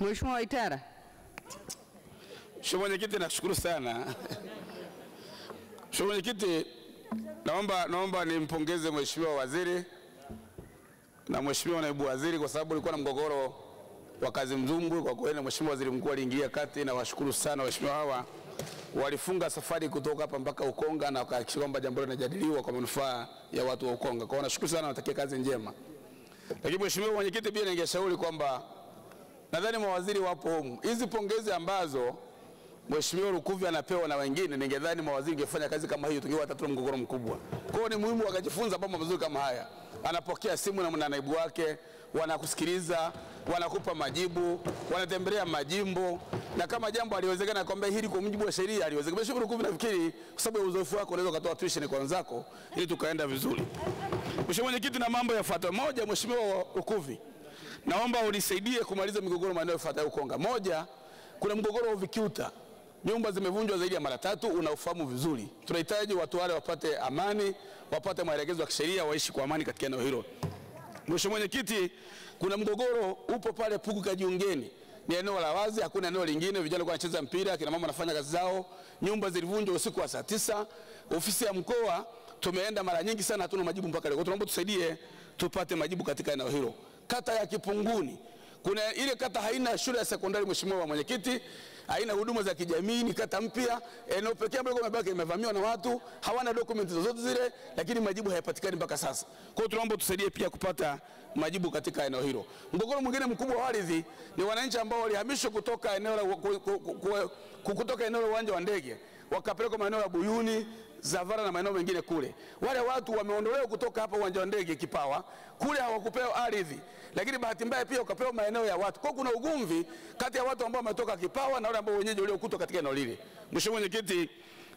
Mheshimiwa Waitara. Mheshimiwa Mwenyekiti, nashukuru sana. Mheshimiwa Mwenyekiti, naomba nimpongeze Mheshimiwa Waziri na Mheshimiwa Naibu Waziri kwa sababu ulikuwa na mgogoro wa kazi mzungu. Kwa kweli Mheshimiwa Waziri Mkuu aliingia kati, na washukuru sana waheshimiwa hawa, walifunga safari kutoka hapa mpaka Ukonga na wakahakikisha kwamba jambo linajadiliwa kwa manufaa ya watu wa Ukonga. Kwa hiyo nashukuru sana, natakia kazi njema. Lakini Mheshimiwa Mwenyekiti, pia ningeshauri kwamba nadhani mawaziri wapo humu, hizi pongezi ambazo Mheshimiwa Lukuvi anapewa na wengine, ningedhani mawaziri ingefanya kazi kama hiyo, tungewatatua mgogoro mkubwa. Kwa hiyo ni muhimu wakajifunza mambo mazuri kama haya. Anapokea simu na naibu wake, wanakusikiliza, wanakupa majibu, wanatembelea majimbo, na kama jambo aliwezekana kwamba hili kwa mujibu wa sheria aliwezekana. Mheshimiwa Lukuvi, nafikiri kwa sababu ya uzoefu wako unaweza kutoa tuition kwa wenzako ili tukaenda vizuri. Mheshimiwa Mwenyekiti, na mambo yafuatayo. Moja, Mheshimiwa Lukuvi, naomba unisaidie kumaliza migogoro maeneo yafuatayo Ukonga. Moja, kuna mgogoro wa Vikiuta. Nyumba zimevunjwa zaidi ya mara 3, unaofahamu vizuri. Tunahitaji watu wale wapate amani, wapate maelekezo ya kisheria, waishi kwa amani katika eneo hilo. Mheshimiwa Mwenyekiti, kuna mgogoro upo pale Pugu Kajiungeni. Ni eneo la wazi, hakuna eneo lingine. Vijana kwa wanacheza mpira, kina mama wanafanya kazi zao. Nyumba zilivunjwa usiku wa saa 9. Ofisi ya mkoa tumeenda mara nyingi sana, hatuna majibu mpaka leo. Tunaomba tusaidie tupate majibu katika eneo hilo. Kata ya Kipunguni, kuna ile kata haina shule ya sekondari. Mheshimiwa Mwenyekiti, haina huduma za kijamii, ni kata mpya. Eneo pekee ambalo kumebaki limevamiwa na watu, hawana dokumenti zozote zile, lakini majibu hayapatikani mpaka sasa. Kwa hiyo tunaomba tusaidie pia kupata majibu katika eneo hilo. Mgogoro mwingine mkubwa wa ardhi ni wananchi ambao walihamishwa kutoka eneo la uwanja wa ndege wakapelekwa maeneo ya Buyuni, Zavara na maeneo mengine kule. Wale watu wameondolewa kutoka hapa uwanja wa ndege Kipawa, kule hawakupewa ardhi, lakini bahati mbaya pia wakapewa maeneo ya watu. Kwa kuna ugomvi kati ya watu ambao wametoka Kipawa na wale ambao wenyeji waliokutwa katika eneo lile. Mheshimiwa Mwenyekiti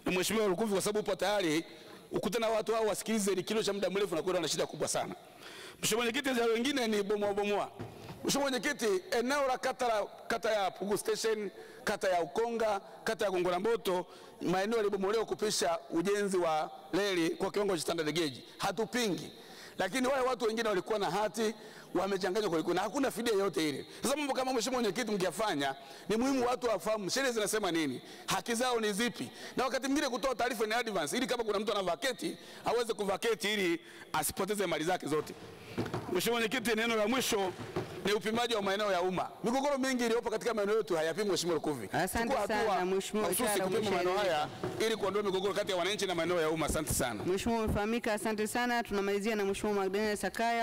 na Mheshimiwa Lukuvi, kwa sababu upo tayari ukutana watu hao wasikilize, ni kilo cha muda mrefu na kwenda na shida kubwa sana. Mheshimiwa Mwenyekiti, za wengine ni bomoa. Mheshimiwa Mwenyekiti, eneo la kata ya Pugu Station, kata ya Ukonga, kata ya Gongo la Mboto, maeneo yalibomolewa kupisha ujenzi wa reli kwa kiwango cha standard gauge. Hatupingi. Lakini wale watu wengine walikuwa na hati, wamechanganywa kwa na hakuna fidia yote ile. Sasa mambo kama Mheshimiwa Mwenyekiti mkiafanya, ni muhimu watu wafahamu sheria zinasema nini, haki zao ni zipi, na wakati mwingine kutoa taarifa ni advance, ili kama kuna mtu ana vacate aweze kuvacate ili asipoteze mali zake zote. Mheshimiwa Mwenyekiti, neno la mwisho ni upimaji wa maeneo ya umma. Migogoro mingi iliyopo katika maeneo yetu hayapimwi. Mheshimiwa Lukuvi, asante sana Mheshimiwa Waitara, kupima maeneo haya ili kuondoa migogoro kati ya wananchi na maeneo ya umma. Asante sana Mheshimiwa, umefahamika. Asante sana. Tunamalizia na Mheshimiwa Magdalena Sakaya.